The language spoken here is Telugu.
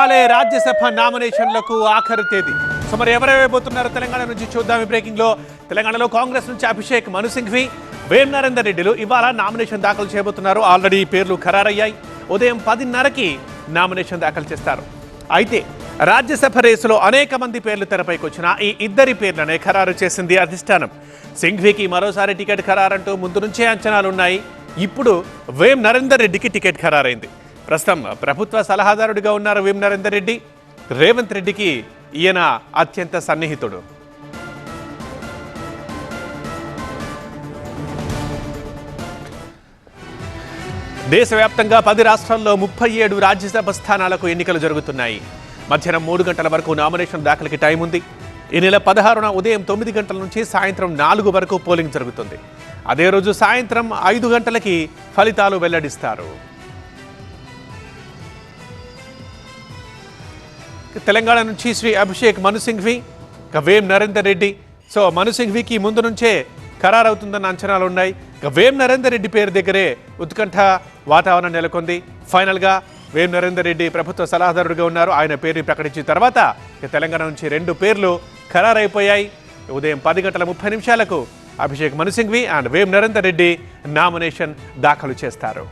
ఇవాళే రాజ్యసభ నామినేషన్లకు ఆఖరి తేదీ. సో మరి ఎవరైపోతున్నారు తెలంగాణ నుంచి చూద్దాం. ఈ బ్రేకింగ్ లో తెలంగాణలో కాంగ్రెస్ నుంచి అభిషేక్ మను సింఘ్వి, వేం నరేందర్ రెడ్డిలు ఇవాళ నామినేషన్ దాఖలు చేయబోతున్నారు. ఆల్రెడీ పేర్లు ఖరారయ్యాయి. ఉదయం 10:30కి నామినేషన్ దాఖలు చేస్తారు. అయితే రాజ్యసభ రేసులో అనేక మంది పేర్లు తెరపైకి వచ్చిన ఈ ఇద్దరి పేర్లనే ఖరారు చేసింది అధిష్టానం. సింఘ్వికి మరోసారి టికెట్ ఖరారంటూ ముందు నుంచే అంచనాలున్నాయి. ఇప్పుడు వేం నరేందర్ రెడ్డికి టికెట్ ఖరారైంది. ప్రస్తుతం ప్రభుత్వ సలహాదారుడిగా ఉన్నారు వేం నరేందర్ రెడ్డి. రేవంత్ రెడ్డికి ఈయన అత్యంత సన్నిహితుడు. దేశవ్యాప్తంగా 10 రాష్ట్రాల్లో 37 రాజ్యసభ స్థానాలకు ఎన్నికలు జరుగుతున్నాయి. మధ్యాహ్నం 3 గంటల వరకు నామినేషన్ దాఖలుకి టైం ఉంది. ఈ నెల 16న ఉదయం 9 గంటల నుంచి సాయంత్రం 4 వరకు పోలింగ్ జరుగుతుంది. అదే రోజు సాయంత్రం 5 గంటలకి ఫలితాలు వెల్లడిస్తారు. తెలంగాణ నుంచి శ్రీ అభిషేక్ మను సింఘ్వి, వేం నరేందర్ రెడ్డి. సో మను సింఘ్వికి ముందు నుంచే ఖరారవుతుందన్న అంచనాలు ఉన్నాయి. వేం నరేందర్ రెడ్డి పేరు దగ్గరే ఉత్కంఠ వాతావరణం నెలకొంది. ఫైనల్గా వేం నరేందర్ రెడ్డి ప్రభుత్వ సలహాదారుడిగా ఉన్నారు. ఆయన పేరుని ప్రకటించిన తర్వాత తెలంగాణ నుంచి 2 పేర్లు ఖరారైపోయాయి. ఉదయం 10:30 అభిషేక్ మను Singhvi and Vem Narender Reddy nomination దాఖలు చేస్తారు.